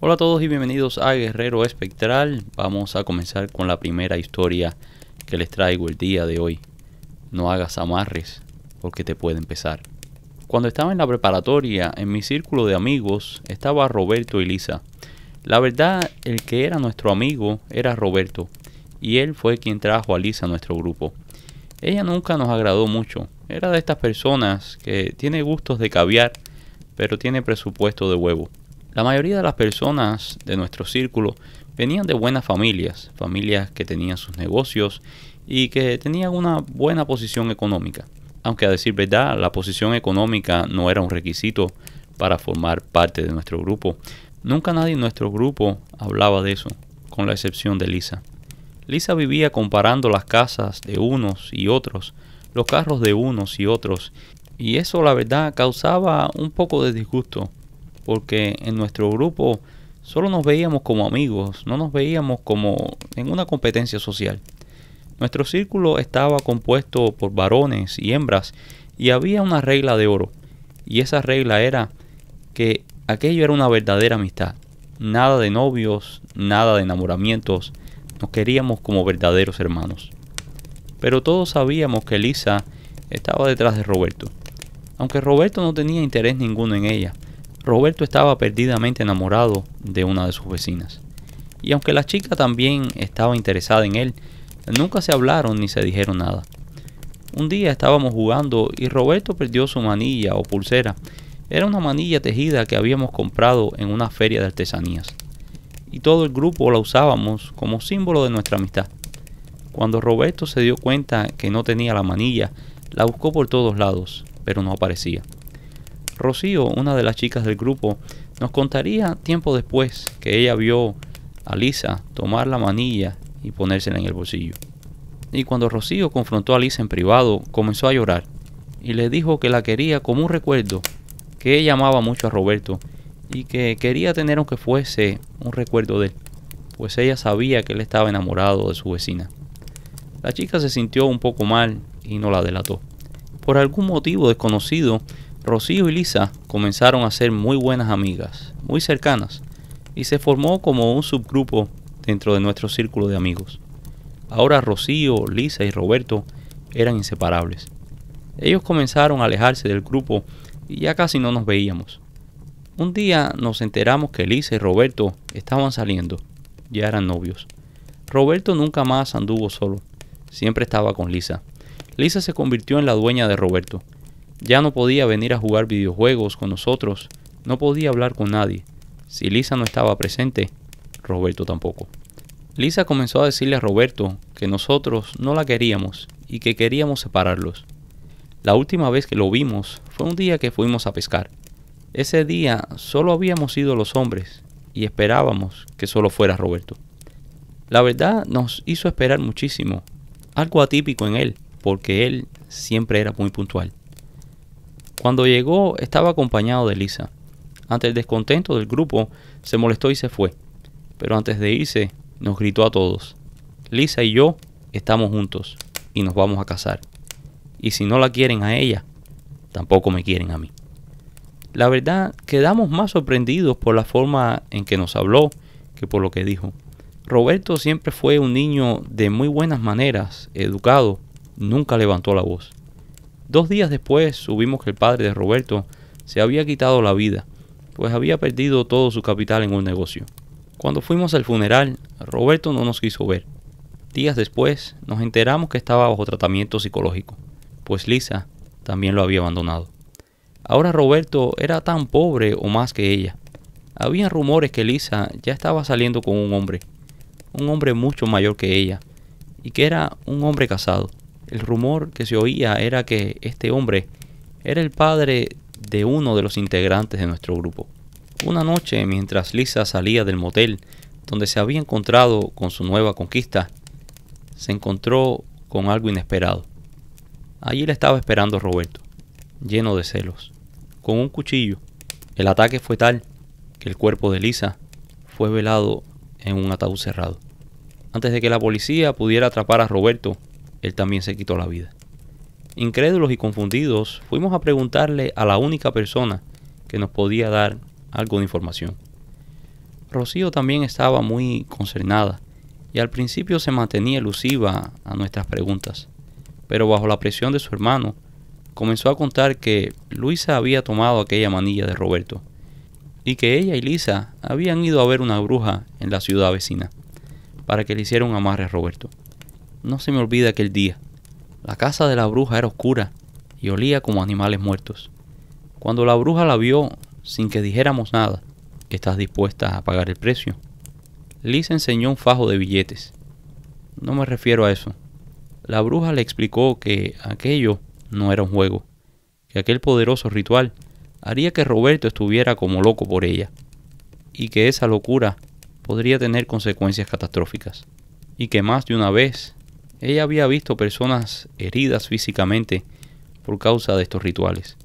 Hola a todos y bienvenidos a Guerrero Espectral. Vamos a comenzar con la primera historia que les traigo el día de hoy. No hagas amarres porque te puede empezar. Cuando estaba en la preparatoria, en mi círculo de amigos, estaba Roberto y Lisa. La verdad, el que era nuestro amigo era Roberto, y él fue quien trajo a Lisa a nuestro grupo. Ella nunca nos agradó mucho. Era de estas personas que tiene gustos de caviar, pero tiene presupuesto de huevo. La mayoría de las personas de nuestro círculo venían de buenas familias, familias que tenían sus negocios y que tenían una buena posición económica. Aunque a decir verdad, la posición económica no era un requisito para formar parte de nuestro grupo. Nunca nadie en nuestro grupo hablaba de eso, con la excepción de Lisa. Lisa vivía comparando las casas de unos y otros, los carros de unos y otros, y eso la verdad causaba un poco de disgusto, porque en nuestro grupo solo nos veíamos como amigos, no nos veíamos como en una competencia social. Nuestro círculo estaba compuesto por varones y hembras y había una regla de oro, y esa regla era que aquello era una verdadera amistad. Nada de novios, nada de enamoramientos, nos queríamos como verdaderos hermanos. Pero todos sabíamos que Lisa estaba detrás de Roberto. Aunque Roberto no tenía interés ninguno en ella, Roberto estaba perdidamente enamorado de una de sus vecinas. Y aunque la chica también estaba interesada en él, nunca se hablaron ni se dijeron nada. Un día estábamos jugando y Roberto perdió su manilla o pulsera. Era una manilla tejida que habíamos comprado en una feria de artesanías. Y todo el grupo la usábamos como símbolo de nuestra amistad. Cuando Roberto se dio cuenta que no tenía la manilla, la buscó por todos lados, pero no aparecía. Rocío, una de las chicas del grupo, nos contaría tiempo después que ella vio a Lisa tomar la manilla y ponérsela en el bolsillo. Y cuando Rocío confrontó a Lisa en privado, comenzó a llorar y le dijo que la quería como un recuerdo, que ella amaba mucho a Roberto y que quería tener aunque fuese un recuerdo de él, pues ella sabía que él estaba enamorado de su vecina. La chica se sintió un poco mal y no la delató. Por algún motivo desconocido, Rocío y Lisa comenzaron a ser muy buenas amigas, muy cercanas, y se formó como un subgrupo dentro de nuestro círculo de amigos. Ahora Rocío, Lisa y Roberto eran inseparables. Ellos comenzaron a alejarse del grupo y ya casi no nos veíamos. Un día nos enteramos que Lisa y Roberto estaban saliendo, ya eran novios. Roberto nunca más anduvo solo, siempre estaba con Lisa. Lisa se convirtió en la dueña de Roberto. Ya no podía venir a jugar videojuegos con nosotros, no podía hablar con nadie. Si Lisa no estaba presente, Roberto tampoco. Lisa comenzó a decirle a Roberto que nosotros no la queríamos y que queríamos separarlos. La última vez que lo vimos fue un día que fuimos a pescar. Ese día solo habíamos ido los hombres y esperábamos que solo fuera Roberto. La verdad nos hizo esperar muchísimo, algo atípico en él, porque él siempre era muy puntual. Cuando llegó estaba acompañado de Lisa. Ante el descontento del grupo se molestó y se fue, pero antes de irse nos gritó a todos: Lisa y yo estamos juntos y nos vamos a casar, y si no la quieren a ella, tampoco me quieren a mí. La verdad, quedamos más sorprendidos por la forma en que nos habló que por lo que dijo. Roberto siempre fue un niño de muy buenas maneras, educado, nunca levantó la voz. 2 días después supimos que el padre de Roberto se había quitado la vida, pues había perdido todo su capital en un negocio. Cuando fuimos al funeral, Roberto no nos quiso ver. Días después nos enteramos que estaba bajo tratamiento psicológico, pues Lisa también lo había abandonado. Ahora Roberto era tan pobre o más que ella. Habían rumores que Lisa ya estaba saliendo con un hombre mucho mayor que ella, y que era un hombre casado. El rumor que se oía era que este hombre era el padre de uno de los integrantes de nuestro grupo. Una noche, mientras Lisa salía del motel donde se había encontrado con su nueva conquista, se encontró con algo inesperado. Allí le estaba esperando Roberto, lleno de celos, con un cuchillo. El ataque fue tal que el cuerpo de Lisa fue velado en un ataúd cerrado. Antes de que la policía pudiera atrapar a Roberto, él también se quitó la vida. Incrédulos y confundidos, fuimos a preguntarle a la única persona que nos podía dar algo de información. Rocío también estaba muy concernada y al principio se mantenía elusiva a nuestras preguntas, pero bajo la presión de su hermano comenzó a contar que Luisa había tomado aquella manilla de Roberto y que ella y Lisa habían ido a ver una bruja en la ciudad vecina para que le hiciera un amarre a Roberto. No se me olvida aquel día. La casa de la bruja era oscura y olía como animales muertos. Cuando la bruja la vio, sin que dijéramos nada, ¿estás dispuesta a pagar el precio? Lisa enseñó un fajo de billetes. No me refiero a eso. La bruja le explicó que aquello no era un juego, que aquel poderoso ritual haría que Roberto estuviera como loco por ella, y que esa locura podría tener consecuencias catastróficas, y que más de una vez ella había visto personas heridas físicamente por causa de estos rituales.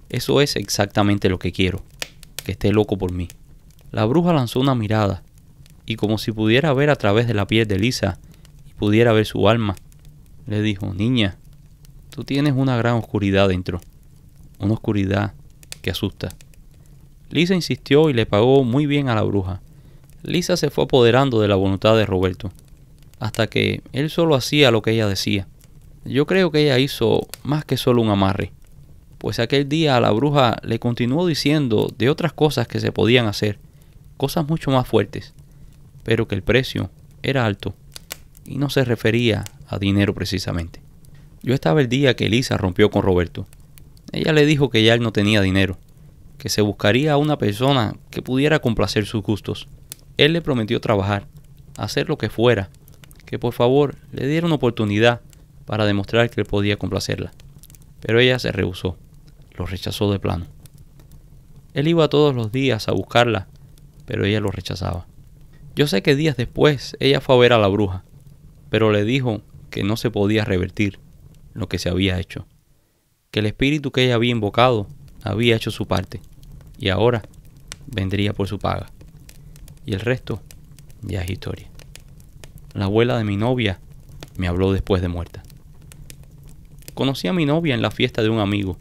Eso es exactamente lo que quiero, que esté loco por mí. La bruja lanzó una mirada, y como si pudiera ver a través de la piel de Lisa y pudiera ver su alma, le dijo: niña, tú tienes una gran oscuridad dentro, una oscuridad que asusta. Lisa insistió y le pagó muy bien a la bruja. Lisa se fue apoderando de la voluntad de Roberto, hasta que él solo hacía lo que ella decía. Yo creo que ella hizo más que solo un amarre, pues aquel día a la bruja le continuó diciendo de otras cosas que se podían hacer, cosas mucho más fuertes, pero que el precio era alto y no se refería a dinero precisamente. Yo estaba el día que Lisa rompió con Roberto. Ella le dijo que ya él no tenía dinero, que se buscaría a una persona que pudiera complacer sus gustos. Él le prometió trabajar, hacer lo que fuera, que por favor le diera una oportunidad para demostrar que él podía complacerla. Pero ella se rehusó, lo rechazó de plano. Él iba todos los días a buscarla, pero ella lo rechazaba. Yo sé que días después ella fue a ver a la bruja, pero le dijo que no se podía revertir lo que se había hecho, que el espíritu que ella había invocado había hecho su parte, y ahora vendría por su paga. Y el resto ya es historia. La abuela de mi novia me habló después de muerta. Conocí a mi novia en la fiesta de un amigo.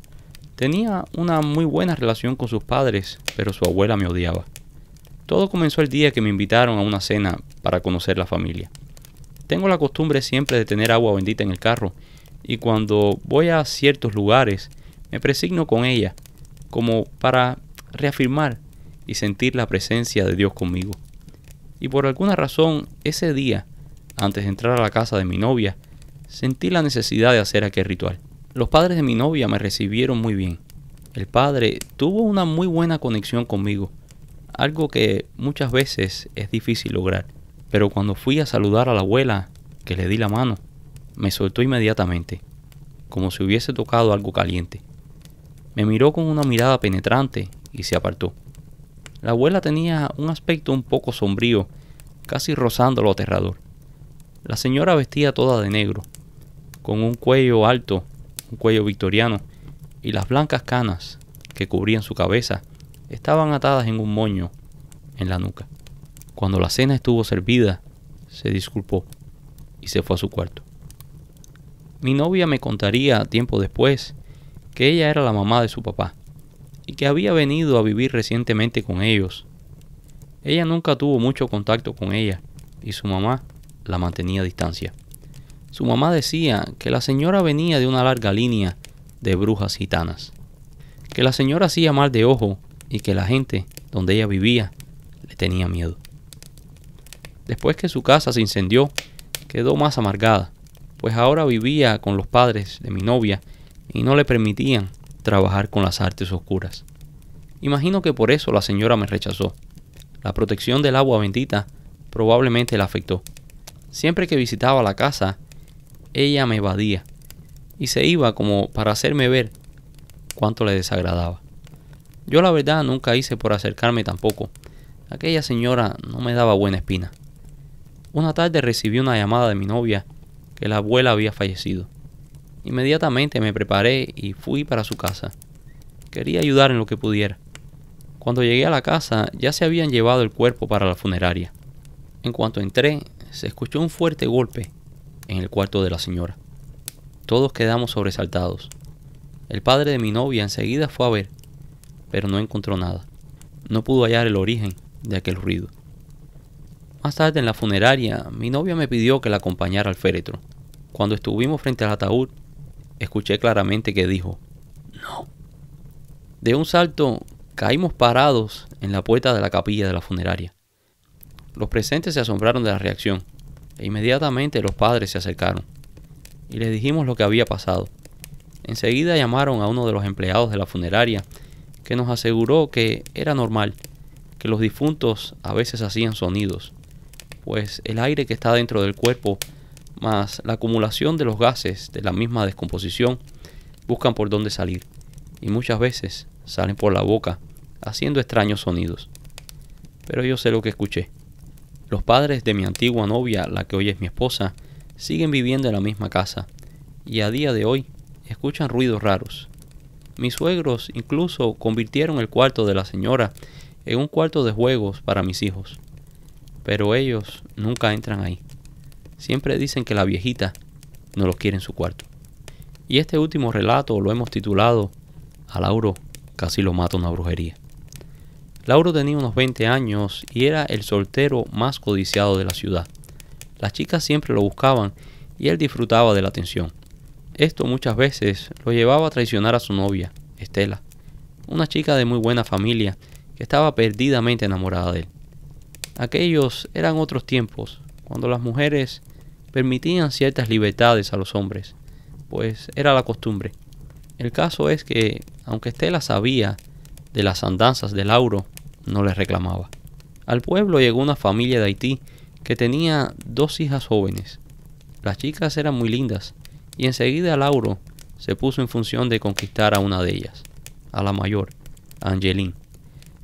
Tenía una muy buena relación con sus padres, pero su abuela me odiaba. Todo comenzó el día que me invitaron a una cena para conocer la familia. Tengo la costumbre siempre de tener agua bendita en el carro, y cuando voy a ciertos lugares me presigno con ella, como para reafirmar y sentir la presencia de Dios conmigo. Y por alguna razón, ese día, antes de entrar a la casa de mi novia, sentí la necesidad de hacer aquel ritual. Los padres de mi novia me recibieron muy bien. El padre tuvo una muy buena conexión conmigo, algo que muchas veces es difícil lograr. Pero cuando fui a saludar a la abuela, que le di la mano, me soltó inmediatamente, como si hubiese tocado algo caliente. Me miró con una mirada penetrante y se apartó. La abuela tenía un aspecto un poco sombrío, casi rozando lo aterrador. La señora vestía toda de negro, con un cuello alto, un cuello victoriano, y las blancas canas que cubrían su cabeza estaban atadas en un moño en la nuca. Cuando la cena estuvo servida, se disculpó y se fue a su cuarto. Mi novia me contaría tiempo después que ella era la mamá de su papá y que había venido a vivir recientemente con ellos. Ella nunca tuvo mucho contacto con ella y su mamá la mantenía a distancia. Su mamá decía que la señora venía de una larga línea de brujas gitanas, que la señora hacía mal de ojo y que la gente donde ella vivía le tenía miedo. Después que su casa se incendió, quedó más amargada, pues ahora vivía con los padres de mi novia y no le permitían trabajar con las artes oscuras. Imagino que por eso la señora me rechazó. La protección del agua bendita probablemente la afectó. Siempre que visitaba la casa, ella me evadía y se iba como para hacerme ver cuánto le desagradaba. Yo la verdad nunca hice por acercarme tampoco. Aquella señora no me daba buena espina. Una tarde recibí una llamada de mi novia que la abuela había fallecido. Inmediatamente me preparé y fui para su casa. Quería ayudar en lo que pudiera. Cuando llegué a la casa ya se habían llevado el cuerpo para la funeraria. En cuanto entré, se escuchó un fuerte golpe en el cuarto de la señora. Todos quedamos sobresaltados. El padre de mi novia enseguida fue a ver, pero no encontró nada. No pudo hallar el origen de aquel ruido. Más tarde en la funeraria, mi novia me pidió que la acompañara al féretro. Cuando estuvimos frente al ataúd, escuché claramente que dijo, "No". De un salto, caímos parados en la puerta de la capilla de la funeraria. Los presentes se asombraron de la reacción, e inmediatamente los padres se acercaron, y les dijimos lo que había pasado. Enseguida llamaron a uno de los empleados de la funeraria, que nos aseguró que era normal, que los difuntos a veces hacían sonidos, pues el aire que está dentro del cuerpo, más la acumulación de los gases de la misma descomposición, buscan por dónde salir, y muchas veces salen por la boca, haciendo extraños sonidos. Pero yo sé lo que escuché. Los padres de mi antigua novia, la que hoy es mi esposa, siguen viviendo en la misma casa, y a día de hoy escuchan ruidos raros. Mis suegros incluso convirtieron el cuarto de la señora en un cuarto de juegos para mis hijos. Pero ellos nunca entran ahí. Siempre dicen que la viejita no los quiere en su cuarto. Y este último relato lo hemos titulado "A Lauro casi lo mata una brujería". Lauro tenía unos 20 años y era el soltero más codiciado de la ciudad. Las chicas siempre lo buscaban y él disfrutaba de la atención. Esto muchas veces lo llevaba a traicionar a su novia, Estela, una chica de muy buena familia que estaba perdidamente enamorada de él. Aquellos eran otros tiempos, cuando las mujeres permitían ciertas libertades a los hombres, pues era la costumbre. El caso es que, aunque Estela sabía de las andanzas de Lauro, no le reclamaba. Al pueblo llegó una familia de Haití que tenía 2 hijas jóvenes. Las chicas eran muy lindas, y enseguida Lauro se puso en función de conquistar a una de ellas, a la mayor, a Angeline.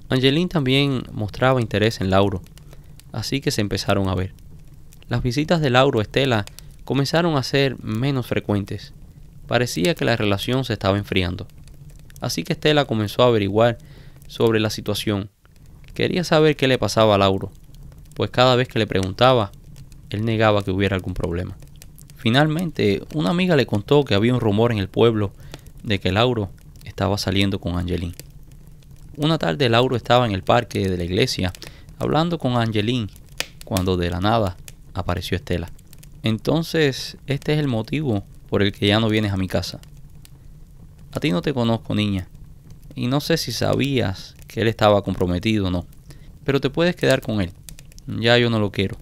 Angeline también mostraba interés en Lauro, así que se empezaron a ver. Las visitas de Lauro a Estela comenzaron a ser menos frecuentes. Parecía que la relación se estaba enfriando. Así que Estela comenzó a averiguar sobre la situación. Quería saber qué le pasaba a Lauro, pues cada vez que le preguntaba, él negaba que hubiera algún problema. Finalmente, una amiga le contó que había un rumor en el pueblo de que Lauro estaba saliendo con Angeline. Una tarde Lauro estaba en el parque de la iglesia hablando con Angeline cuando de la nada apareció Estela. "Entonces, este es el motivo por el que ya no vienes a mi casa. A ti no te conozco, niña, y no sé si sabías que él estaba comprometido o no, pero te puedes quedar con él. Ya yo no lo quiero.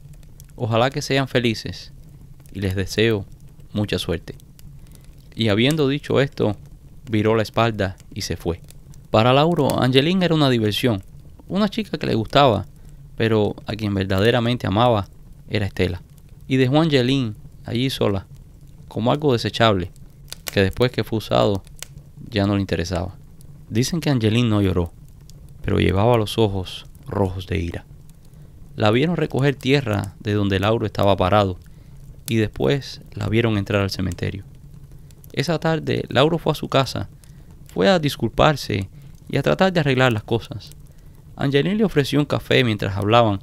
Ojalá que sean felices y les deseo mucha suerte". Y habiendo dicho esto, viró la espalda y se fue. Para Lauro, Angeline era una diversión, una chica que le gustaba, pero a quien verdaderamente amaba era Estela. Y dejó a Angeline allí sola, como algo desechable, que después que fue usado ya no le interesaba. Dicen que Angeline no lloró, pero llevaba los ojos rojos de ira. La vieron recoger tierra de donde Lauro estaba parado, y después la vieron entrar al cementerio. Esa tarde, Lauro fue a su casa, fue a disculparse y a tratar de arreglar las cosas. Angeline le ofreció un café mientras hablaban,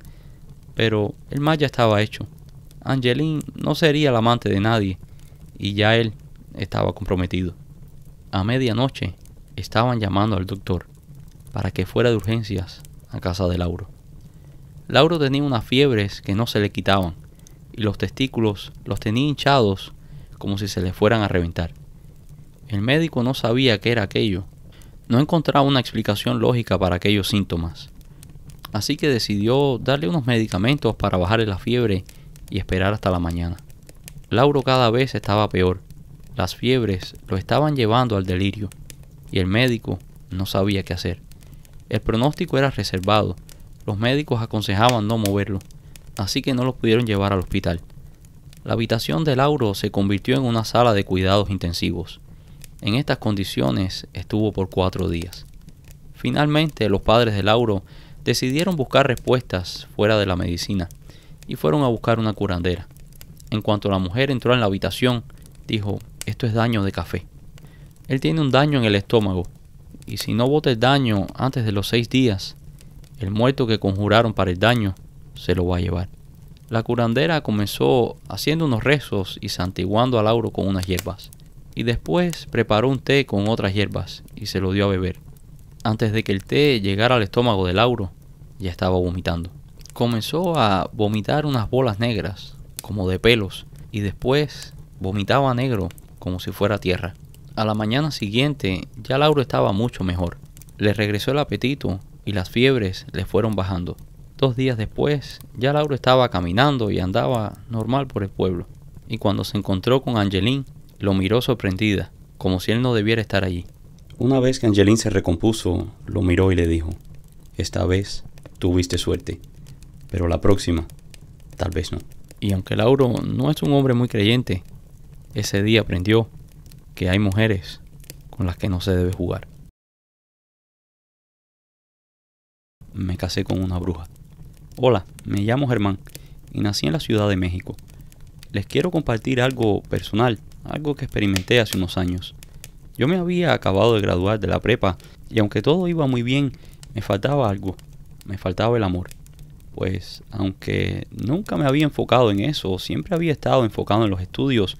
pero el mal ya estaba hecho. Angeline no sería la amante de nadie, y ya él estaba comprometido. A medianoche estaban llamando al doctor para que fuera de urgencias a casa de Lauro. Lauro tenía unas fiebres que no se le quitaban, y los testículos los tenía hinchados como si se le fueran a reventar. El médico no sabía qué era aquello. No encontraba una explicación lógica para aquellos síntomas. Así que decidió darle unos medicamentos para bajarle la fiebre y esperar hasta la mañana. Lauro cada vez estaba peor. Las fiebres lo estaban llevando al delirio, y el médico no sabía qué hacer. El pronóstico era reservado. Los médicos aconsejaban no moverlo, así que no lo pudieron llevar al hospital. La habitación de Lauro se convirtió en una sala de cuidados intensivos. En estas condiciones estuvo por 4 días. Finalmente, los padres de Lauro decidieron buscar respuestas fuera de la medicina y fueron a buscar una curandera. En cuanto la mujer entró en la habitación, dijo: "Esto es daño de café. Él tiene un daño en el estómago, y si no bota el daño antes de los 6 días, el muerto que conjuraron para el daño se lo va a llevar". La curandera comenzó haciendo unos rezos y santiguando a Lauro con unas hierbas, y después preparó un té con otras hierbas y se lo dio a beber. Antes de que el té llegara al estómago de Lauro, ya estaba vomitando. comenzó a vomitar unas bolas negras, como de pelos, y después vomitaba negro, como si fuera tierra. A la mañana siguiente ya Lauro estaba mucho mejor. Le regresó el apetito y las fiebres le fueron bajando. 2 días después ya Lauro estaba caminando y andaba normal por el pueblo. Y cuando se encontró con Angeline, lo miró sorprendida, como si él no debiera estar allí. Una vez que Angeline se recompuso, lo miró y le dijo: esta vez tuviste suerte, pero la próxima, tal vez no. Y aunque Lauro no es un hombre muy creyente, ese día aprendió que hay mujeres con las que no se debe jugar. Me casé con una bruja. Hola, me llamo Germán y nací en la Ciudad de México. Les quiero compartir algo personal, algo que experimenté hace unos años. Yo me había acabado de graduar de la prepa y aunque todo iba muy bien, me faltaba algo. Me faltaba el amor. Pues aunque nunca me había enfocado en eso, siempre había estado enfocado en los estudios,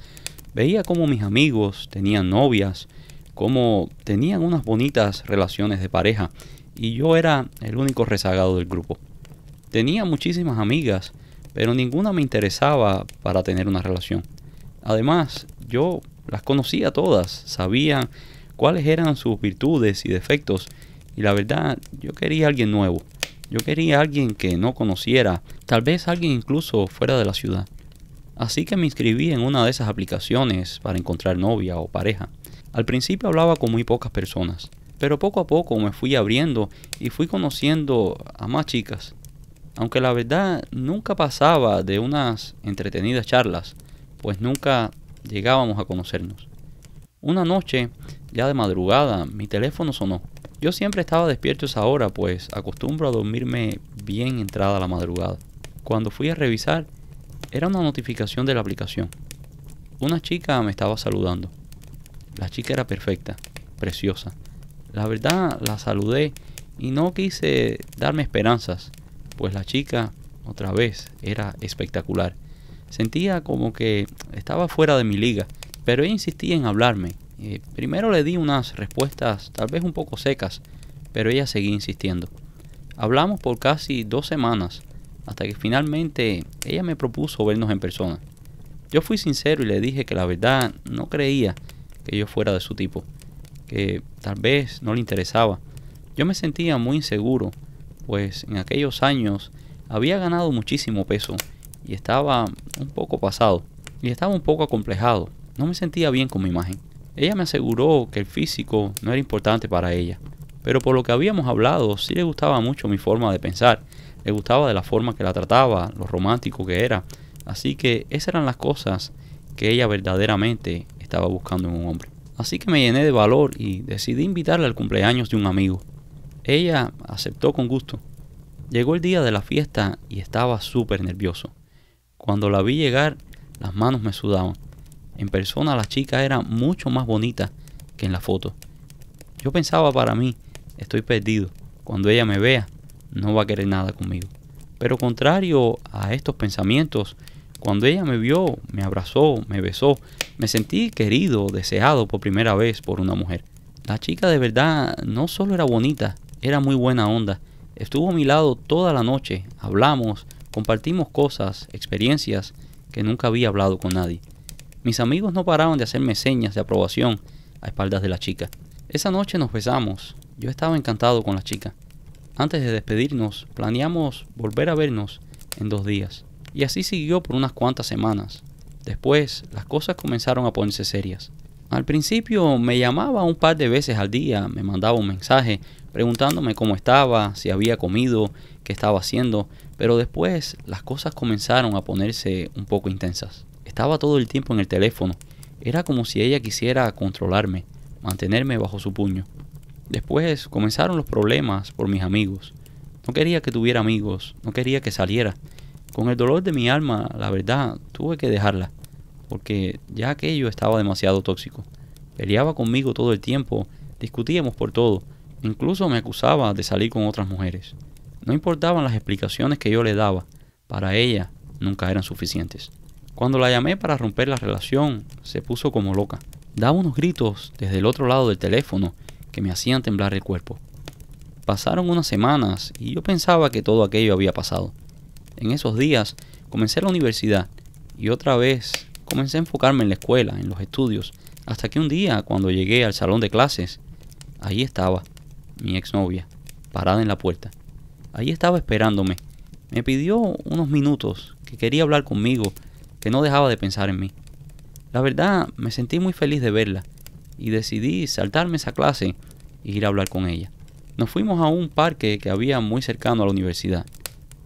veía cómo mis amigos tenían novias, cómo tenían unas bonitas relaciones de pareja y yo era el único rezagado del grupo. Tenía muchísimas amigas, pero ninguna me interesaba para tener una relación. Además, yo las conocía todas, sabía cuáles eran sus virtudes y defectos y la verdad, yo quería a alguien nuevo. Yo quería a alguien que no conociera, tal vez alguien incluso fuera de la ciudad. Así que me inscribí en una de esas aplicaciones para encontrar novia o pareja. Al principio hablaba con muy pocas personas, pero poco a poco me fui abriendo y fui conociendo a más chicas. Aunque la verdad nunca pasaba de unas entretenidas charlas, pues nunca llegábamos a conocernos. Una noche, ya de madrugada, mi teléfono sonó. Yo siempre estaba despierto a esa hora, pues acostumbro a dormirme bien entrada la madrugada. Cuando fui a revisar, era una notificación de la aplicación. Una chica me estaba saludando. La chica era perfecta, preciosa. La verdad, la saludé y no quise darme esperanzas, pues la chica, otra vez, era espectacular. Sentía como que estaba fuera de mi liga, pero ella insistía en hablarme. Primero le di unas respuestas tal vez un poco secas, pero ella seguía insistiendo. Hablamos por casi 2 semanas, hasta que finalmente ella me propuso vernos en persona. Yo fui sincero y le dije que la verdad no creía que yo fuera de su tipo, que tal vez no le interesaba. Yo me sentía muy inseguro, pues en aquellos años había ganado muchísimo peso y estaba un poco pasado, y estaba un poco acomplejado. No me sentía bien con mi imagen. Ella me aseguró que el físico no era importante para ella, pero por lo que habíamos hablado, sí le gustaba mucho mi forma de pensar, le gustaba de la forma que la trataba, lo romántico que era, así que esas eran las cosas que ella verdaderamente estaba buscando en un hombre. Así que me llené de valor y decidí invitarla al cumpleaños de un amigo. Ella aceptó con gusto. Llegó el día de la fiesta y estaba súper nervioso. Cuando la vi llegar, las manos me sudaban. En persona la chica era mucho más bonita que en la foto. Yo pensaba para mí, estoy perdido. Cuando ella me vea, no va a querer nada conmigo. Pero contrario a estos pensamientos, cuando ella me vio, me abrazó, me besó, me sentí querido, deseado por primera vez por una mujer. La chica de verdad no solo era bonita, era muy buena onda. Estuvo a mi lado toda la noche, hablamos, compartimos cosas, experiencias que nunca había hablado con nadie. Mis amigos no paraban de hacerme señas de aprobación a espaldas de la chica. Esa noche nos besamos. Yo estaba encantado con la chica. Antes de despedirnos, planeamos volver a vernos en 2 días. Y así siguió por unas cuantas semanas. Después, las cosas comenzaron a ponerse serias. Al principio me llamaba un par de veces al día, me mandaba un mensaje preguntándome cómo estaba, si había comido, qué estaba haciendo, pero después las cosas comenzaron a ponerse un poco intensas. Estaba todo el tiempo en el teléfono. Era como si ella quisiera controlarme, mantenerme bajo su puño. Después comenzaron los problemas por mis amigos. No quería que tuviera amigos, no quería que saliera. Con el dolor de mi alma, la verdad, tuve que dejarla, porque ya aquello estaba demasiado tóxico. Peleaba conmigo todo el tiempo, discutíamos por todo, incluso me acusaba de salir con otras mujeres. No importaban las explicaciones que yo le daba, para ella nunca eran suficientes. Cuando la llamé para romper la relación, se puso como loca. Daba unos gritos desde el otro lado del teléfono que me hacían temblar el cuerpo. Pasaron unas semanas y yo pensaba que todo aquello había pasado. En esos días comencé la universidad y otra vez comencé a enfocarme en la escuela, en los estudios, hasta que un día, cuando llegué al salón de clases, allí estaba mi exnovia, parada en la puerta. Allí estaba esperándome. Me pidió unos minutos, que quería hablar conmigo, que no dejaba de pensar en mí. La verdad, me sentí muy feliz de verla y decidí saltarme esa clase e ir a hablar con ella. Nos fuimos a un parque que había muy cercano a la universidad.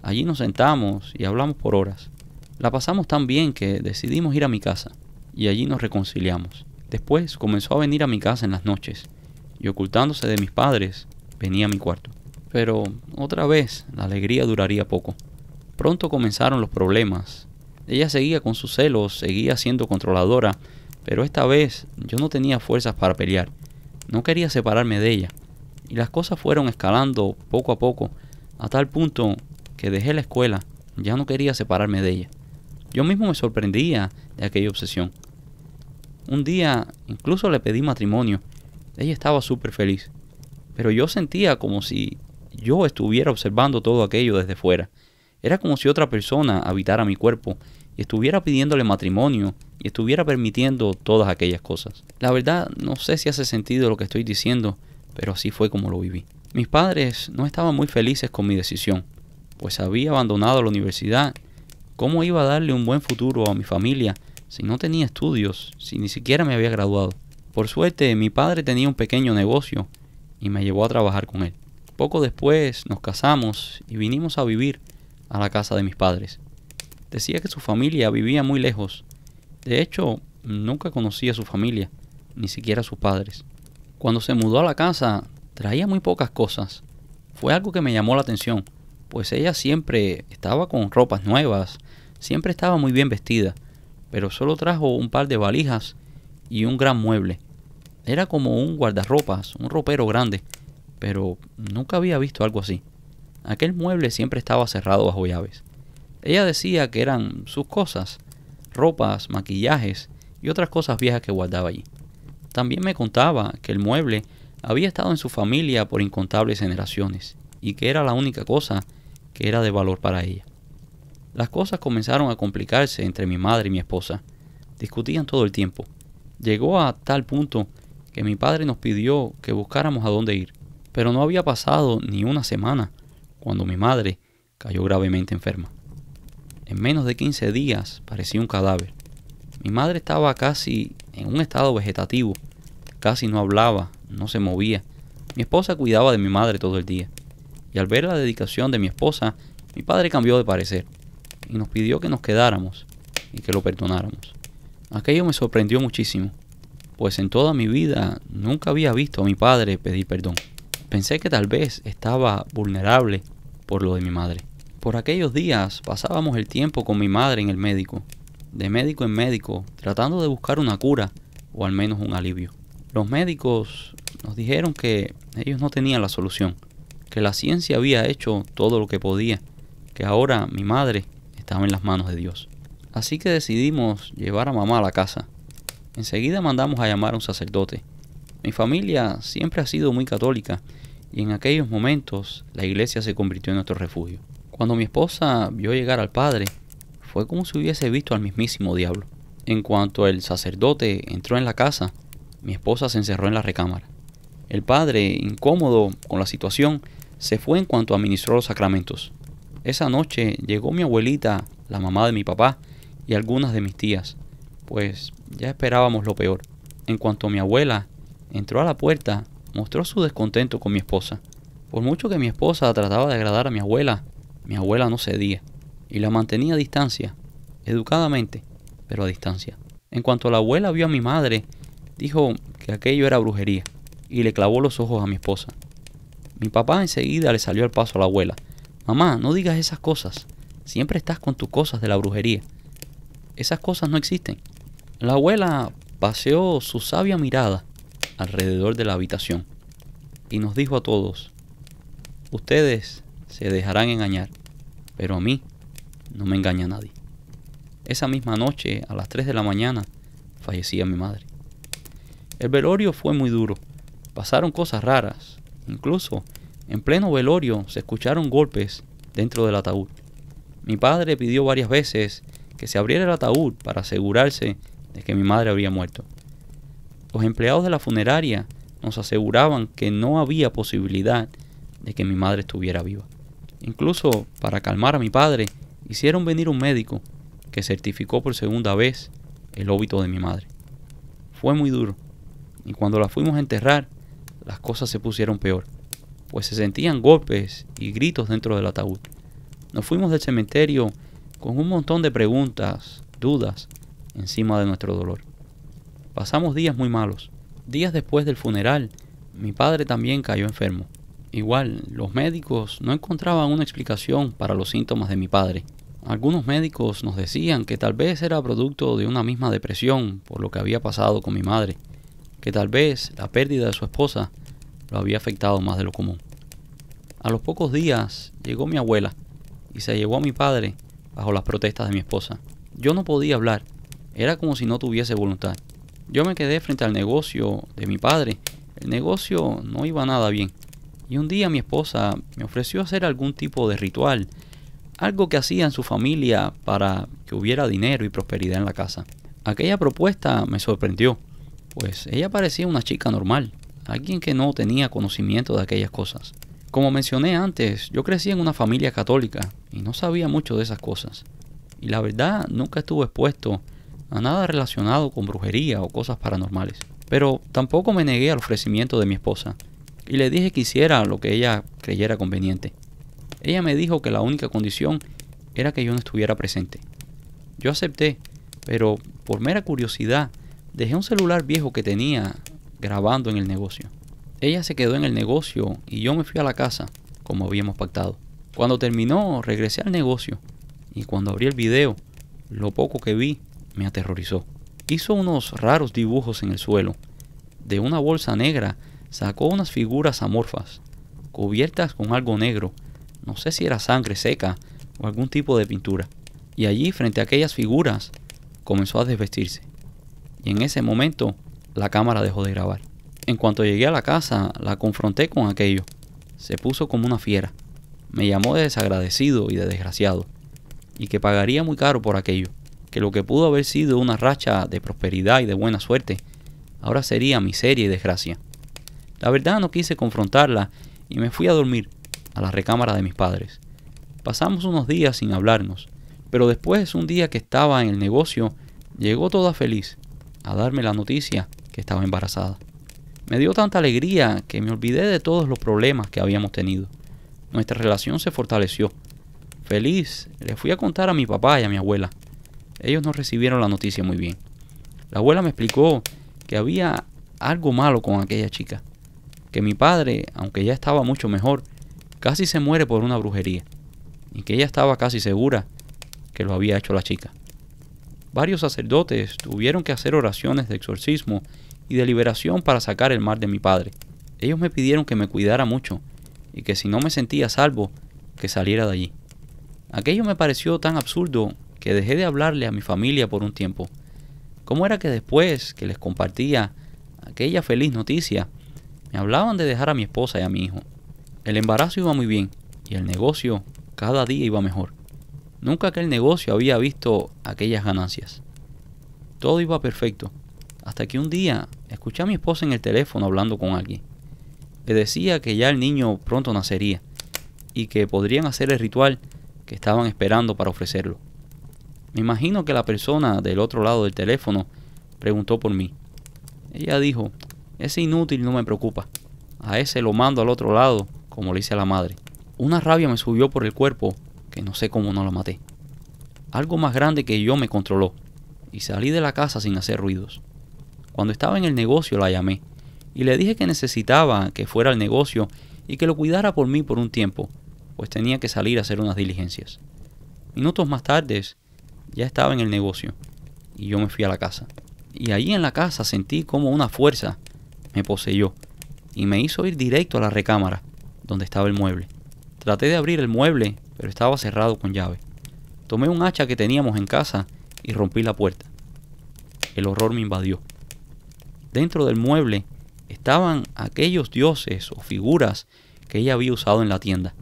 Allí nos sentamos y hablamos por horas. La pasamos tan bien que decidimos ir a mi casa y allí nos reconciliamos. Después comenzó a venir a mi casa en las noches y, ocultándose de mis padres, venía a mi cuarto. Pero otra vez la alegría duraría poco. Pronto comenzaron los problemas. Ella seguía con sus celos, seguía siendo controladora, pero esta vez yo no tenía fuerzas para pelear. No quería separarme de ella. Y las cosas fueron escalando poco a poco, a tal punto que dejé la escuela. Ya no quería separarme de ella. Yo mismo me sorprendía de aquella obsesión. Un día incluso le pedí matrimonio. Ella estaba súper feliz. Pero yo sentía como si yo estuviera observando todo aquello desde fuera. Era como si otra persona habitara mi cuerpo y estuviera pidiéndole matrimonio y estuviera permitiendo todas aquellas cosas. La verdad, no sé si hace sentido lo que estoy diciendo, pero así fue como lo viví. Mis padres no estaban muy felices con mi decisión, pues había abandonado la universidad. ¿Cómo iba a darle un buen futuro a mi familia si no tenía estudios, si ni siquiera me había graduado? Por suerte, mi padre tenía un pequeño negocio y me llevó a trabajar con él. Poco después nos casamos y vinimos a vivir a la casa de mis padres. Decía que su familia vivía muy lejos. De hecho, nunca conocí a su familia, ni siquiera a sus padres. Cuando se mudó a la casa, traía muy pocas cosas. Fue algo que me llamó la atención, pues ella siempre estaba con ropas nuevas, siempre estaba muy bien vestida, pero solo trajo un par de valijas y un gran mueble. Era como un guardarropas, un ropero grande, pero nunca había visto algo así. Aquel mueble siempre estaba cerrado bajo llaves. Ella decía que eran sus cosas, ropas, maquillajes y otras cosas viejas que guardaba allí. También me contaba que el mueble había estado en su familia por incontables generaciones y que era la única cosa que era de valor para ella. Las cosas comenzaron a complicarse entre mi madre y mi esposa. Discutían todo el tiempo. Llegó a tal punto que mi padre nos pidió que buscáramos a dónde ir, pero no había pasado ni una semana cuando mi madre cayó gravemente enferma. En menos de 15 días parecía un cadáver. Mi madre estaba casi en un estado vegetativo, casi no hablaba, no se movía. Mi esposa cuidaba de mi madre todo el día, y al ver la dedicación de mi esposa, mi padre cambió de parecer y nos pidió que nos quedáramos y que lo perdonáramos. Aquello me sorprendió muchísimo, pues en toda mi vida nunca había visto a mi padre pedir perdón. Pensé que tal vez estaba vulnerable por lo de mi madre. Por aquellos días pasábamos el tiempo con mi madre en el médico, de médico en médico, tratando de buscar una cura o al menos un alivio. Los médicos nos dijeron que ellos no tenían la solución, que la ciencia había hecho todo lo que podía, que ahora mi madre estaba en las manos de Dios. Así que decidimos llevar a mamá a la casa. Enseguida mandamos a llamar a un sacerdote. Mi familia siempre ha sido muy católica y en aquellos momentos la iglesia se convirtió en nuestro refugio. Cuando mi esposa vio llegar al padre, fue como si hubiese visto al mismísimo diablo. En cuanto el sacerdote entró en la casa, mi esposa se encerró en la recámara. El padre, incómodo con la situación, se fue en cuanto administró los sacramentos. Esa noche llegó mi abuelita, la mamá de mi papá, y algunas de mis tías, pues ya esperábamos lo peor. En cuanto mi abuela entró a la puerta, mostró su descontento con mi esposa. Por mucho que mi esposa trataba de agradar a mi abuela no cedía y la mantenía a distancia, educadamente, pero a distancia. En cuanto la abuela vio a mi madre, dijo que aquello era brujería y le clavó los ojos a mi esposa. Mi papá enseguida le salió al paso a la abuela. Mamá, no digas esas cosas. Siempre estás con tus cosas de la brujería. Esas cosas no existen. La abuela paseó su sabia mirada alrededor de la habitación y nos dijo a todos: ustedes se dejarán engañar, pero a mí no me engaña nadie. Esa misma noche, a las 3 de la mañana, fallecía mi madre. El velorio fue muy duro. Pasaron cosas raras. Incluso, en pleno velorio, se escucharon golpes dentro del ataúd. Mi padre pidió varias veces que se abriera el ataúd para asegurarse de que mi madre habría muerto. Los empleados de la funeraria nos aseguraban que no había posibilidad de que mi madre estuviera viva. Incluso para calmar a mi padre, hicieron venir un médico que certificó por segunda vez el óbito de mi madre. Fue muy duro, y cuando la fuimos a enterrar, las cosas se pusieron peor, pues se sentían golpes y gritos dentro del ataúd. Nos fuimos del cementerio con un montón de preguntas, dudas, encima de nuestro dolor. Pasamos días muy malos. Días después del funeral, mi padre también cayó enfermo. Igual, los médicos no encontraban una explicación para los síntomas de mi padre. Algunos médicos nos decían que tal vez era producto de una misma depresión por lo que había pasado con mi madre, que tal vez la pérdida de su esposa lo había afectado más de lo común. A los pocos días llegó mi abuela y se llevó a mi padre bajo las protestas de mi esposa. Yo no podía hablar, era como si no tuviese voluntad. Yo me quedé frente al negocio de mi padre. El negocio no iba nada bien. Y un día mi esposa me ofreció hacer algún tipo de ritual, algo que hacía en su familia para que hubiera dinero y prosperidad en la casa. Aquella propuesta me sorprendió, pues ella parecía una chica normal, alguien que no tenía conocimiento de aquellas cosas. Como mencioné antes, yo crecí en una familia católica y no sabía mucho de esas cosas. Y la verdad, nunca estuve expuesto a nada relacionado con brujería o cosas paranormales. Pero tampoco me negué al ofrecimiento de mi esposa y le dije que hiciera lo que ella creyera conveniente. Ella me dijo que la única condición era que yo no estuviera presente. Yo acepté, pero por mera curiosidad dejé un celular viejo que tenía grabando en el negocio. Ella se quedó en el negocio y yo me fui a la casa, como habíamos pactado. Cuando terminó, regresé al negocio y cuando abrí el video, lo poco que vi me aterrorizó. Hizo unos raros dibujos en el suelo. De una bolsa negra sacó unas figuras amorfas, cubiertas con algo negro. No sé si era sangre seca o algún tipo de pintura. Y allí, frente a aquellas figuras, comenzó a desvestirse. Y en ese momento, la cámara dejó de grabar. En cuanto llegué a la casa, la confronté con aquello. Se puso como una fiera. Me llamó de desagradecido y de desgraciado, y que pagaría muy caro por aquello, que lo que pudo haber sido una racha de prosperidad y de buena suerte, ahora sería miseria y desgracia. La verdad no quise confrontarla y me fui a dormir a la recámara de mis padres. Pasamos unos días sin hablarnos, pero después, un día que estaba en el negocio, llegó toda feliz a darme la noticia que estaba embarazada. Me dio tanta alegría que me olvidé de todos los problemas que habíamos tenido. Nuestra relación se fortaleció. Feliz, le fui a contar a mi papá y a mi abuela. Ellos no recibieron la noticia muy bien. La abuela me explicó que había algo malo con aquella chica, que mi padre, aunque ya estaba mucho mejor, casi se muere por una brujería, y que ella estaba casi segura que lo había hecho la chica. Varios sacerdotes tuvieron que hacer oraciones de exorcismo y de liberación para sacar el mal de mi padre. Ellos me pidieron que me cuidara mucho y que si no me sentía a salvo, que saliera de allí. Aquello me pareció tan absurdo que dejé de hablarle a mi familia por un tiempo. ¿Cómo era que después que les compartía aquella feliz noticia, me hablaban de dejar a mi esposa y a mi hijo? El embarazo iba muy bien y el negocio cada día iba mejor. Nunca aquel negocio había visto aquellas ganancias. Todo iba perfecto, hasta que un día escuché a mi esposa en el teléfono hablando con alguien. Le decía que ya el niño pronto nacería y que podrían hacer el ritual que estaban esperando para ofrecerlo. Me imagino que la persona del otro lado del teléfono preguntó por mí. Ella dijo: ese inútil no me preocupa, a ese lo mando al otro lado, como le hice a la madre. Una rabia me subió por el cuerpo que no sé cómo no la maté. Algo más grande que yo me controló y salí de la casa sin hacer ruidos. Cuando estaba en el negocio la llamé y le dije que necesitaba que fuera al negocio y que lo cuidara por mí por un tiempo, pues tenía que salir a hacer unas diligencias. Minutos más tarde ya estaba en el negocio y yo me fui a la casa. Y allí en la casa sentí como una fuerza me poseyó y me hizo ir directo a la recámara donde estaba el mueble. Traté de abrir el mueble, pero estaba cerrado con llave. Tomé un hacha que teníamos en casa y rompí la puerta. El horror me invadió. Dentro del mueble estaban aquellos dioses o figuras que ella había usado en la tienda.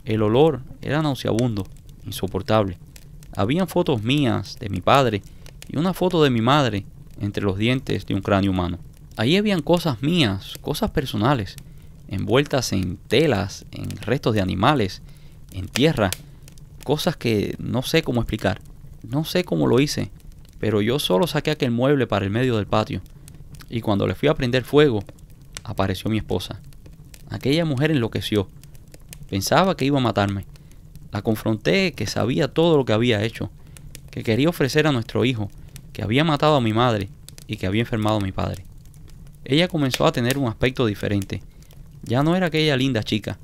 El olor era nauseabundo insoportable. Habían fotos mías, de mi padre, y una foto de mi madre entre los dientes de un cráneo humano. Allí habían cosas mías, cosas personales, envueltas en telas, en restos de animales, en tierra, cosas que no sé cómo explicar. No sé cómo lo hice, pero yo solo saqué aquel mueble para el medio del patio, y cuando le fui a prender fuego, apareció mi esposa. Aquella mujer enloqueció. Pensaba que iba a matarme. La confronté, que sabía todo lo que había hecho, que quería ofrecer a nuestro hijo, que había matado a mi madre y que había enfermado a mi padre. Ella comenzó a tener un aspecto diferente. Ya no era aquella linda chica.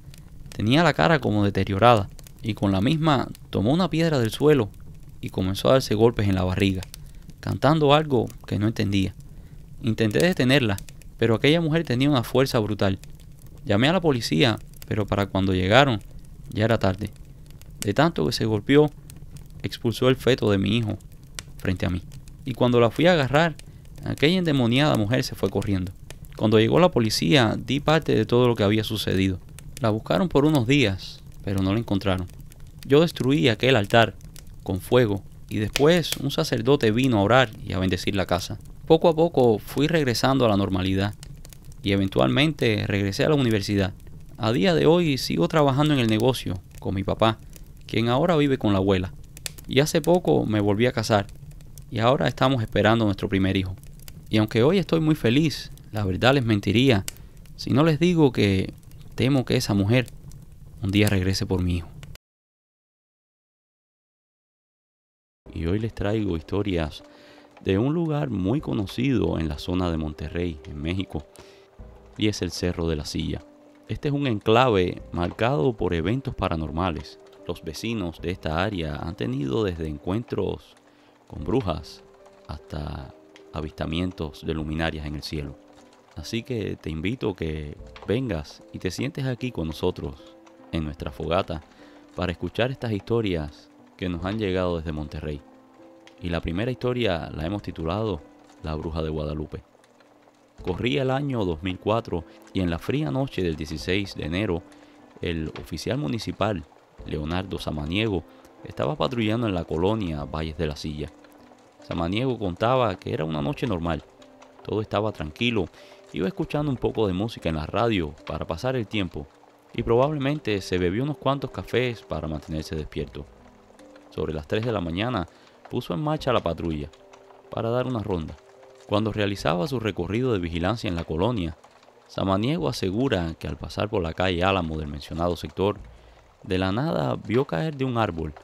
Tenía la cara como deteriorada, y con la misma tomó una piedra del suelo y comenzó a darse golpes en la barriga, cantando algo que no entendía. Intenté detenerla, pero aquella mujer tenía una fuerza brutal. Llamé a la policía, pero para cuando llegaron ya era tarde. De tanto que se golpeó, expulsó el feto de mi hijo frente a mí. Y cuando la fui a agarrar, aquella endemoniada mujer se fue corriendo. Cuando llegó la policía, di parte de todo lo que había sucedido. La buscaron por unos días, pero no la encontraron. Yo destruí aquel altar con fuego y después un sacerdote vino a orar y a bendecir la casa. Poco a poco fui regresando a la normalidad y eventualmente regresé a la universidad. A día de hoy sigo trabajando en el negocio con mi papá, quien ahora vive con la abuela. Y hace poco me volví a casar y ahora estamos esperando nuestro primer hijo. Y aunque hoy estoy muy feliz, la verdad les mentiría si no les digo que temo que esa mujer un día regrese por mi hijo. Y hoy les traigo historias de un lugar muy conocido en la zona de Monterrey, en México, y es el Cerro de la Silla. Este es un enclave marcado por eventos paranormales. Los vecinos de esta área han tenido desde encuentros con brujas hasta avistamientos de luminarias en el cielo. Así que te invito a que vengas y te sientes aquí con nosotros en nuestra fogata para escuchar estas historias que nos han llegado desde Monterrey. Y la primera historia la hemos titulado La Bruja de Guadalupe. Corría el año 2004 y en la fría noche del 16 de enero, el oficial municipal, Leonardo Samaniego, estaba patrullando en la colonia Valles de la Silla. Samaniego contaba que era una noche normal. Todo estaba tranquilo, iba escuchando un poco de música en la radio para pasar el tiempo y probablemente se bebió unos cuantos cafés para mantenerse despierto. Sobre las 3 de la mañana puso en marcha la patrulla para dar una ronda. Cuando realizaba su recorrido de vigilancia en la colonia, Samaniego asegura que al pasar por la calle Álamo del mencionado sector, de la nada vio caer de un árbol,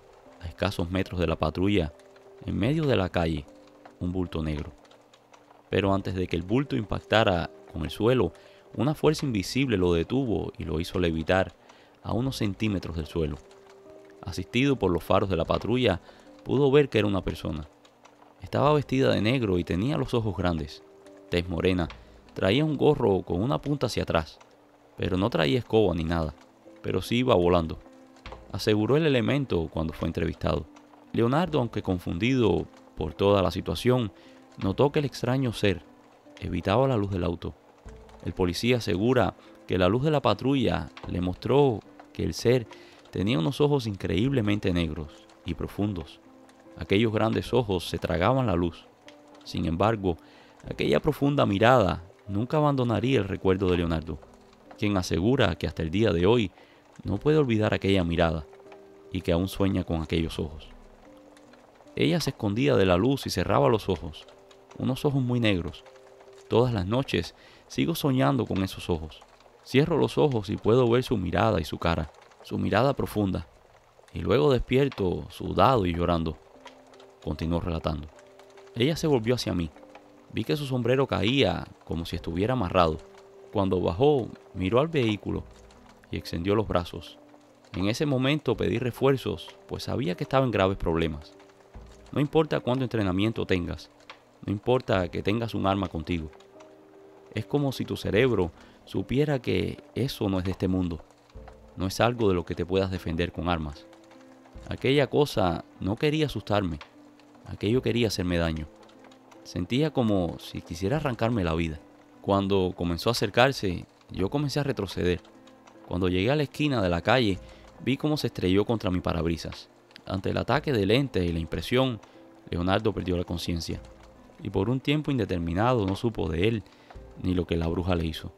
a escasos metros de la patrulla, en medio de la calle, un bulto negro. Pero antes de que el bulto impactara con el suelo, una fuerza invisible lo detuvo y lo hizo levitar a unos centímetros del suelo. Asistido por los faros de la patrulla, pudo ver que era una persona. Estaba vestida de negro y tenía los ojos grandes, tez morena, traía un gorro con una punta hacia atrás, pero no traía escoba ni nada, pero sí iba volando, aseguró el elemento cuando fue entrevistado. Leonardo, aunque confundido por toda la situación, notó que el extraño ser evitaba la luz del auto. El policía asegura que la luz de la patrulla le mostró que el ser tenía unos ojos increíblemente negros y profundos. Aquellos grandes ojos se tragaban la luz. Sin embargo, aquella profunda mirada nunca abandonaría el recuerdo de Leonardo, quien asegura que hasta el día de hoy no puede olvidar aquella mirada y que aún sueña con aquellos ojos. Ella se escondía de la luz y cerraba los ojos, unos ojos muy negros. Todas las noches sigo soñando con esos ojos. Cierro los ojos y puedo ver su mirada y su cara, su mirada profunda, y luego despierto sudado y llorando. Continuó relatando. Ella se volvió hacia mí. Vi que su sombrero caía como si estuviera amarrado. Cuando bajó, miró al vehículo y extendió los brazos. En ese momento pedí refuerzos, pues sabía que estaba en graves problemas. No importa cuánto entrenamiento tengas, no importa que tengas un arma contigo. Es como si tu cerebro supiera que eso no es de este mundo. No es algo de lo que te puedas defender con armas. Aquella cosa no quería asustarme. Aquello quería hacerme daño. Sentía como si quisiera arrancarme la vida. Cuando comenzó a acercarse, yo comencé a retroceder. Cuando llegué a la esquina de la calle, vi cómo se estrelló contra mi parabrisas. ante el ataque del ente y la impresión, Leonardo perdió la conciencia, y por un tiempo indeterminado no supo de él ni lo que la bruja le hizo.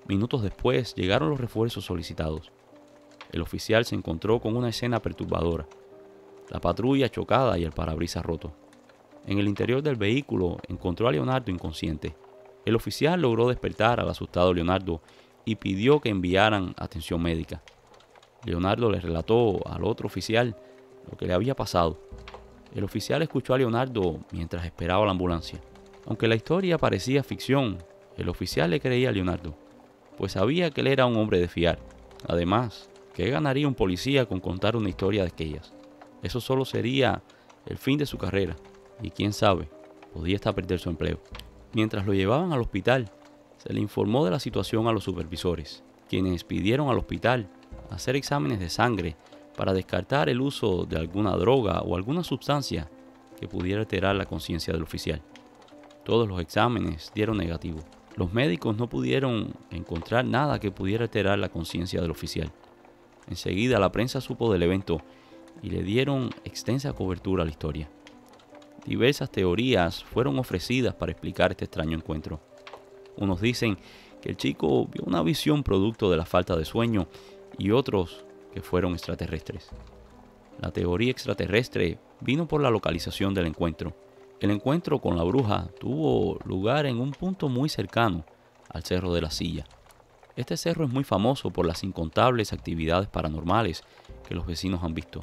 Minutos después llegaron los refuerzos solicitados. El oficial se encontró con una escena perturbadora: la patrulla chocada y el parabrisas roto. En el interior del vehículo encontró a Leonardo inconsciente. El oficial logró despertar al asustado Leonardo y pidió que enviaran atención médica. Leonardo le relató al otro oficial lo que le había pasado. El oficial escuchó a Leonardo mientras esperaba la ambulancia. Aunque la historia parecía ficción, el oficial le creía a Leonardo, pues sabía que él era un hombre de fiar. Además, ¿qué ganaría un policía con contar una historia de aquellas? Eso solo sería el fin de su carrera, y quién sabe, podía hasta perder su empleo. Mientras lo llevaban al hospital, se le informó de la situación a los supervisores, quienes pidieron al hospital hacer exámenes de sangre para descartar el uso de alguna droga o alguna sustancia que pudiera alterar la conciencia del oficial. Todos los exámenes dieron negativo. Los médicos no pudieron encontrar nada que pudiera alterar la conciencia del oficial. Enseguida la prensa supo del evento y le dieron extensa cobertura a la historia. Diversas teorías fueron ofrecidas para explicar este extraño encuentro. Unos dicen que el chico vio una visión producto de la falta de sueño y otros que fueron extraterrestres. La teoría extraterrestre vino por la localización del encuentro. El encuentro con la bruja tuvo lugar en un punto muy cercano al Cerro de la Silla. Este cerro es muy famoso por las incontables actividades paranormales que los vecinos han visto.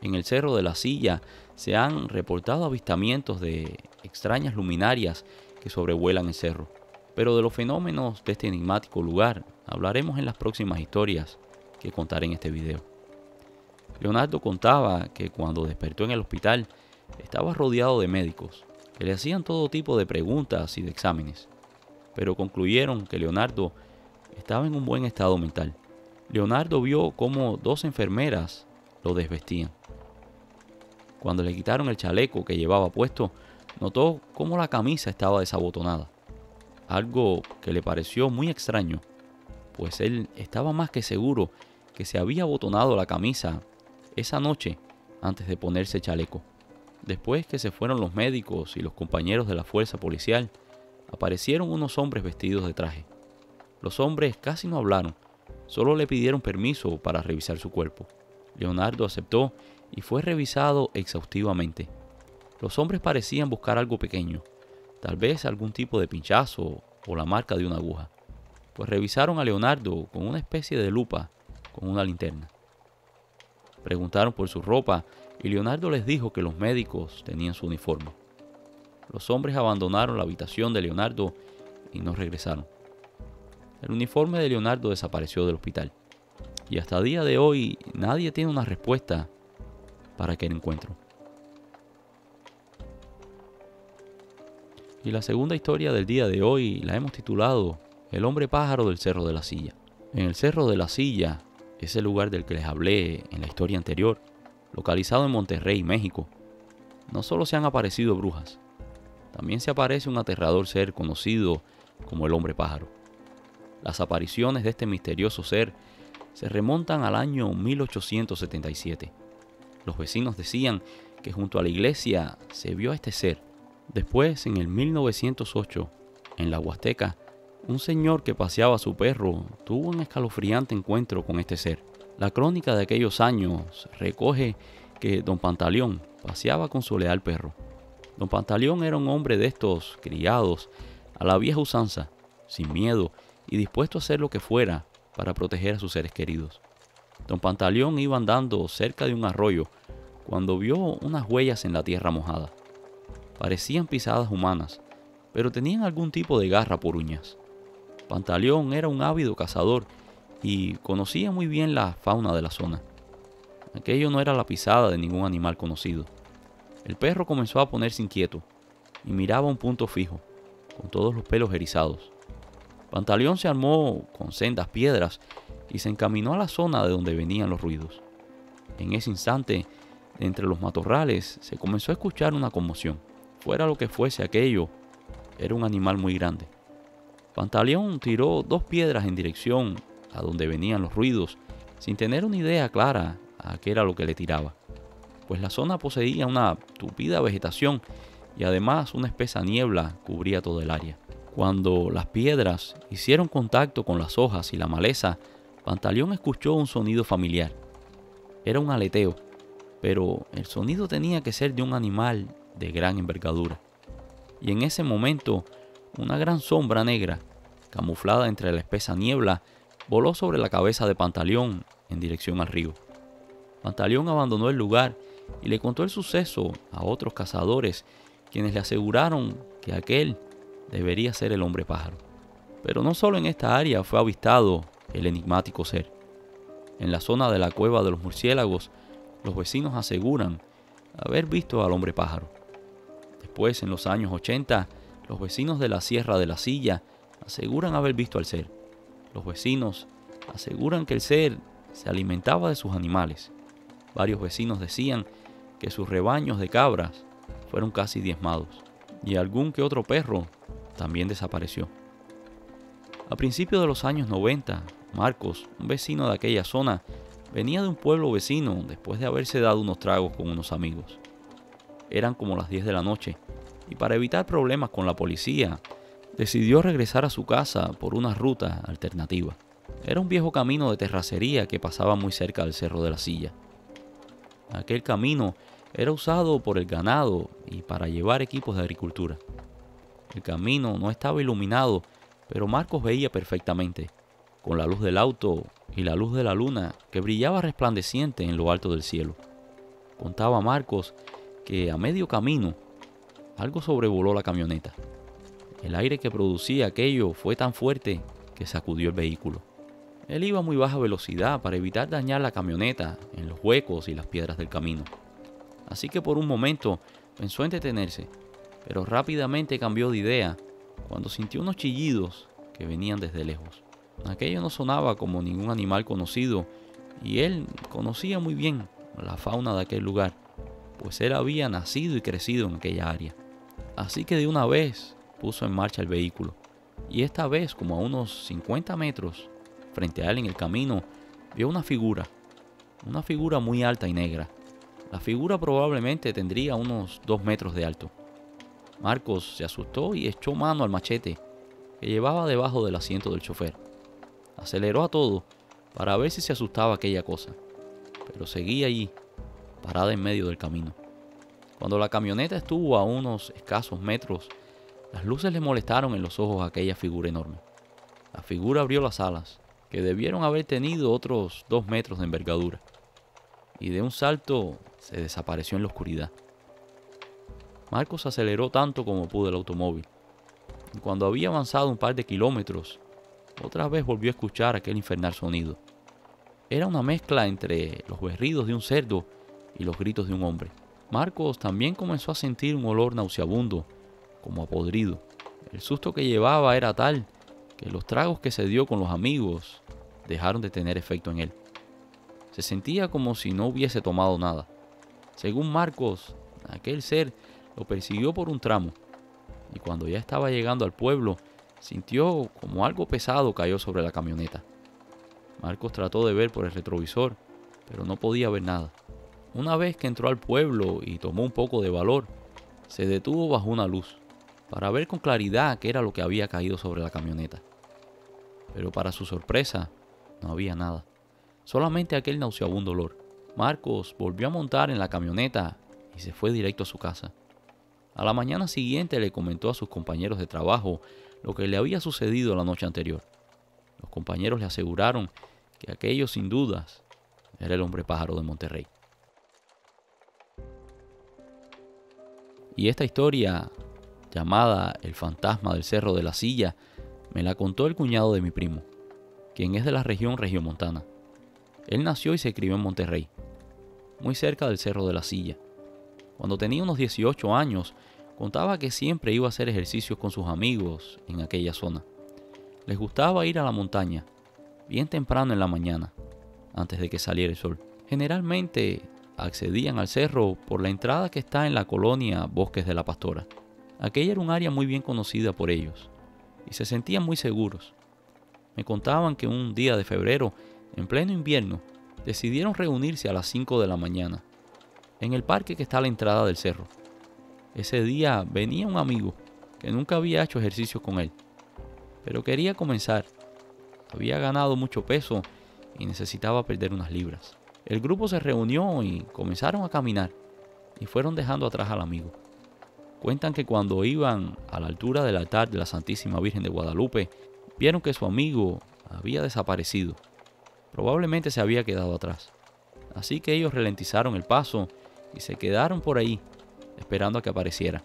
En el Cerro de la Silla se han reportado avistamientos de extrañas luminarias que sobrevuelan el cerro. Pero de los fenómenos de este enigmático lugar hablaremos en las próximas historias que contaré en este video. Leonardo contaba que cuando despertó en el hospital estaba rodeado de médicos que le hacían todo tipo de preguntas y de exámenes, pero concluyeron que Leonardo estaba en un buen estado mental. Leonardo vio cómo dos enfermeras lo desvestían. Cuando le quitaron el chaleco que llevaba puesto, notó cómo la camisa estaba desabotonada, algo que le pareció muy extraño, pues él estaba más que seguro que se había abotonado la camisa esa noche antes de ponerse el chaleco. Después que se fueron los médicos y los compañeros de la fuerza policial, aparecieron unos hombres vestidos de traje. Los hombres casi no hablaron, solo le pidieron permiso para revisar su cuerpo. Leonardo aceptó y fue revisado exhaustivamente. Los hombres parecían buscar algo pequeño, tal vez algún tipo de pinchazo o la marca de una aguja, pues revisaron a Leonardo con una especie de lupa con una linterna. Preguntaron por su ropa y Leonardo les dijo que los médicos tenían su uniforme. Los hombres abandonaron la habitación de Leonardo y no regresaron. El uniforme de Leonardo desapareció del hospital y hasta el día de hoy nadie tiene una respuesta para aquel encuentro. Y la segunda historia del día de hoy la hemos titulado El hombre pájaro del Cerro de la Silla. En el Cerro de la Silla, ese lugar del que les hablé en la historia anterior, localizado en Monterrey, México, no solo se han aparecido brujas, también se aparece un aterrador ser conocido como el hombre pájaro. Las apariciones de este misterioso ser se remontan al año 1877. Los vecinos decían que junto a la iglesia se vio a este ser. Después, en el 1908, en la Huasteca, un señor que paseaba a su perro tuvo un escalofriante encuentro con este ser. La crónica de aquellos años recoge que don Pantaleón paseaba con su leal perro. Don Pantaleón era un hombre de estos criados a la vieja usanza, sin miedo y dispuesto a hacer lo que fuera para proteger a sus seres queridos. Don Pantaleón iba andando cerca de un arroyo cuando vio unas huellas en la tierra mojada. Parecían pisadas humanas, pero tenían algún tipo de garra por uñas. Pantaleón era un ávido cazador y conocía muy bien la fauna de la zona. Aquello no era la pisada de ningún animal conocido. El perro comenzó a ponerse inquieto y miraba a un punto fijo, con todos los pelos erizados. Pantaleón se armó con sendas piedras y se encaminó a la zona de donde venían los ruidos. En ese instante, de entre los matorrales, se comenzó a escuchar una conmoción. Fuera lo que fuese aquello, era un animal muy grande. Pantaleón tiró 2 piedras en dirección a donde venían los ruidos, sin tener una idea clara a qué era lo que le tiraba. pues la zona poseía una tupida vegetación y además una espesa niebla cubría todo el área. Cuando las piedras hicieron contacto con las hojas y la maleza, Pantaleón escuchó un sonido familiar. Era un aleteo, pero el sonido tenía que ser de un animal de gran envergadura. Y en ese momento, una gran sombra negra, camuflada entre la espesa niebla, voló sobre la cabeza de Pantaleón en dirección al río. Pantaleón abandonó el lugar y le contó el suceso a otros cazadores, quienes le aseguraron que aquel debería ser el hombre pájaro. Pero no solo en esta área fue avistado el enigmático ser. En la zona de la cueva de los murciélagos, los vecinos aseguran haber visto al hombre pájaro. Después, en los años 80, los vecinos de la Sierra de la Silla aseguran haber visto al ser. Los vecinos aseguran que el ser se alimentaba de sus animales. Varios vecinos decían que sus rebaños de cabras fueron casi diezmados y algún que otro perro también desapareció. A principios de los años 90, Marcos, un vecino de aquella zona, venía de un pueblo vecino después de haberse dado unos tragos con unos amigos. Eran como las 10 de la noche y para evitar problemas con la policía, decidió regresar a su casa por una ruta alternativa. Era un viejo camino de terracería que pasaba muy cerca del Cerro de la Silla. Aquel camino era usado por el ganado y para llevar equipos de agricultura. El camino no estaba iluminado, pero Marcos veía perfectamente, con la luz del auto y la luz de la luna que brillaba resplandeciente en lo alto del cielo. Contaba Marcos que a medio camino algo sobrevoló la camioneta. El aire que producía aquello fue tan fuerte que sacudió el vehículo. Él iba a muy baja velocidad para evitar dañar la camioneta en los huecos y las piedras del camino. Así que por un momento pensó en detenerse, pero rápidamente cambió de idea cuando sintió unos chillidos que venían desde lejos. Aquello no sonaba como ningún animal conocido y él conocía muy bien la fauna de aquel lugar, pues él había nacido y crecido en aquella área. Así que de una vez puso en marcha el vehículo y esta vez, como a unos 50 metros frente a él en el camino, vio una figura muy alta y negra. La figura probablemente tendría unos 2 metros de alto. Marcos se asustó y echó mano al machete que llevaba debajo del asiento del chofer. Aceleró a todo para ver si se asustaba aquella cosa, pero seguía allí, parada en medio del camino. Cuando la camioneta estuvo a unos escasos metros, las luces le molestaron en los ojos a aquella figura enorme. La figura abrió las alas, que debieron haber tenido otros 2 metros de envergadura, y de un salto se desapareció en la oscuridad. Marcos aceleró tanto como pudo el automóvil, y cuando había avanzado un par de kilómetros, otra vez volvió a escuchar aquel infernal sonido. Era una mezcla entre los berridos de un cerdo y los gritos de un hombre. Marcos también comenzó a sentir un olor nauseabundo, como a podrido. El susto que llevaba era tal que los tragos que se dio con los amigos dejaron de tener efecto en él. Se sentía como si no hubiese tomado nada. Según Marcos, aquel ser lo persiguió por un tramo, y cuando ya estaba llegando al pueblo, sintió como algo pesado cayó sobre la camioneta. Marcos trató de ver por el retrovisor, pero no podía ver nada. Una vez que entró al pueblo y tomó un poco de valor, se detuvo bajo una luz, para ver con claridad qué era lo que había caído sobre la camioneta. Pero para su sorpresa, no había nada, solamente aquel nauseabundo olor. Marcos volvió a montar en la camioneta y se fue directo a su casa. A la mañana siguiente le comentó a sus compañeros de trabajo lo que le había sucedido la noche anterior. Los compañeros le aseguraron que aquello sin dudas era el hombre pájaro de Monterrey. Y esta historia, llamada El fantasma del Cerro de la Silla, me la contó el cuñado de mi primo, quien es de la región regiomontana. Él nació y se crió en Monterrey, muy cerca del Cerro de la Silla. Cuando tenía unos 18 años, contaba que siempre iba a hacer ejercicios con sus amigos en aquella zona. Les gustaba ir a la montaña, bien temprano en la mañana, antes de que saliera el sol. Generalmente accedían al cerro por la entrada que está en la colonia Bosques de la Pastora. Aquella era un área muy bien conocida por ellos, y se sentían muy seguros. Me contaban que un día de febrero, en pleno invierno, decidieron reunirse a las 5 de la mañana. en el parque que está a la entrada del cerro. Ese día venía un amigo que nunca había hecho ejercicio con él, pero quería comenzar. Había ganado mucho peso y necesitaba perder unas libras. El grupo se reunió y comenzaron a caminar y fueron dejando atrás al amigo. Cuentan que cuando iban a la altura del altar de la Santísima Virgen de Guadalupe, vieron que su amigo había desaparecido. Probablemente se había quedado atrás. Así que ellos ralentizaron el paso y se quedaron por ahí, esperando a que apareciera.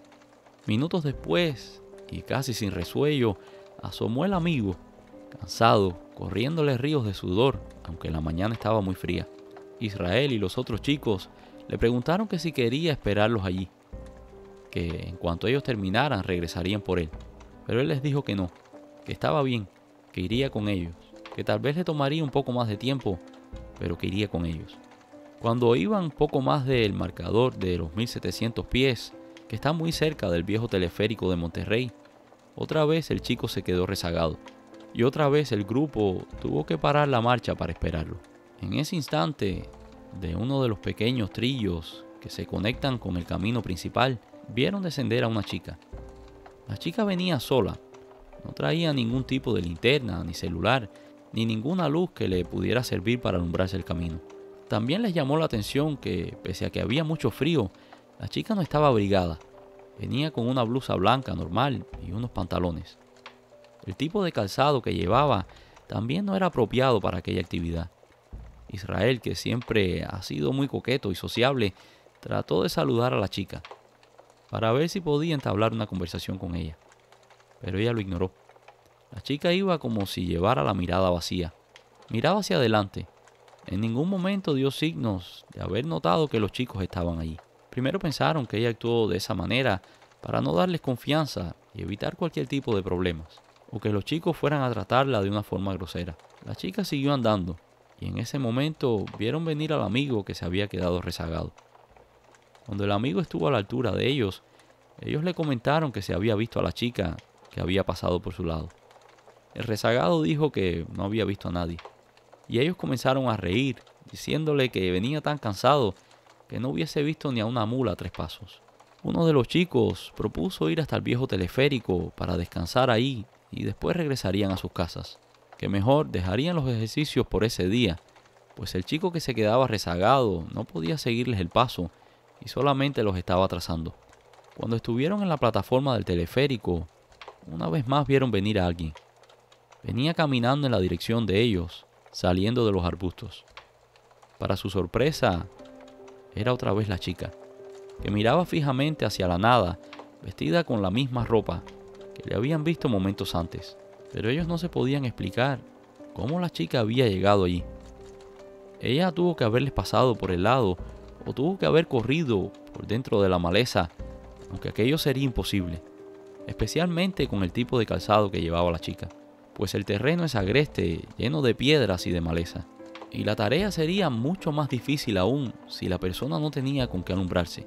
Minutos después, y casi sin resuello, asomó el amigo, cansado, corriéndole ríos de sudor, aunque la mañana estaba muy fría. Israel y los otros chicos le preguntaron que si quería esperarlos allí, que en cuanto ellos terminaran regresarían por él. Pero él les dijo que no, que estaba bien, que iría con ellos, que tal vez le tomaría un poco más de tiempo, pero que iría con ellos. Cuando iban poco más del marcador de los 1700 pies, que está muy cerca del viejo teleférico de Monterrey, otra vez el chico se quedó rezagado, y otra vez el grupo tuvo que parar la marcha para esperarlo. En ese instante, de uno de los pequeños trillos que se conectan con el camino principal, vieron descender a una chica. La chica venía sola, no traía ningún tipo de linterna, ni celular, ni ninguna luz que le pudiera servir para alumbrarse el camino. También les llamó la atención que, pese a que había mucho frío, la chica no estaba abrigada. Venía con una blusa blanca normal y unos pantalones. El tipo de calzado que llevaba también no era apropiado para aquella actividad. Israel, que siempre ha sido muy coqueto y sociable, trató de saludar a la chica para ver si podía entablar una conversación con ella, pero ella lo ignoró. La chica iba como si llevara la mirada vacía. Miraba hacia adelante. En ningún momento dio signos de haber notado que los chicos estaban allí. Primero pensaron que ella actuó de esa manera para no darles confianza y evitar cualquier tipo de problemas, o que los chicos fueran a tratarla de una forma grosera. La chica siguió andando, y en ese momento vieron venir al amigo que se había quedado rezagado. Cuando el amigo estuvo a la altura de ellos le comentaron que se había visto a la chica que había pasado por su lado. El rezagado dijo que no había visto a nadie, y ellos comenzaron a reír, diciéndole que venía tan cansado que no hubiese visto ni a una mula a 3 pasos. Uno de los chicos propuso ir hasta el viejo teleférico para descansar ahí y después regresarían a sus casas, que mejor dejarían los ejercicios por ese día, pues el chico que se quedaba rezagado no podía seguirles el paso y solamente los estaba atrasando. Cuando estuvieron en la plataforma del teleférico, una vez más vieron venir a alguien. Venía caminando en la dirección de ellos, saliendo de los arbustos. Para su sorpresa, era otra vez la chica, que miraba fijamente hacia la nada, vestida con la misma ropa que le habían visto momentos antes. Pero ellos no se podían explicar cómo la chica había llegado allí. Ella tuvo que haberles pasado por el lado o tuvo que haber corrido por dentro de la maleza, aunque aquello sería imposible, especialmente con el tipo de calzado que llevaba la chica, pues el terreno es agreste, lleno de piedras y de maleza, y la tarea sería mucho más difícil aún si la persona no tenía con qué alumbrarse.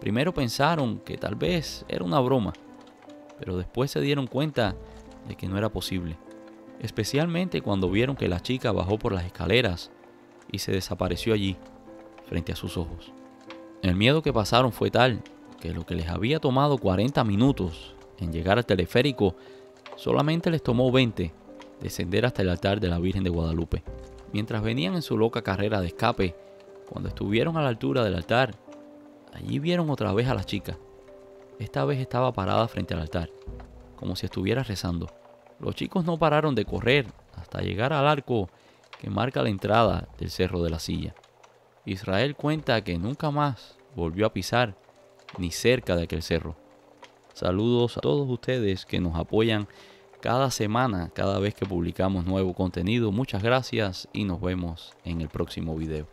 Primero pensaron que tal vez era una broma, pero después se dieron cuenta de que no era posible, especialmente cuando vieron que la chica bajó por las escaleras y se desapareció allí, frente a sus ojos. El miedo que pasaron fue tal que lo que les había tomado 40 minutos en llegar al teleférico, solamente les tomó 20 descender hasta el altar de la Virgen de Guadalupe. Mientras venían en su loca carrera de escape, cuando estuvieron a la altura del altar, allí vieron otra vez a la chica. Esta vez estaba parada frente al altar, como si estuviera rezando. Los chicos no pararon de correr hasta llegar al arco que marca la entrada del Cerro de la Silla. Israel cuenta que nunca más volvió a pisar ni cerca de aquel cerro. Saludos a todos ustedes que nos apoyan cada semana, cada vez que publicamos nuevo contenido. Muchas gracias y nos vemos en el próximo video.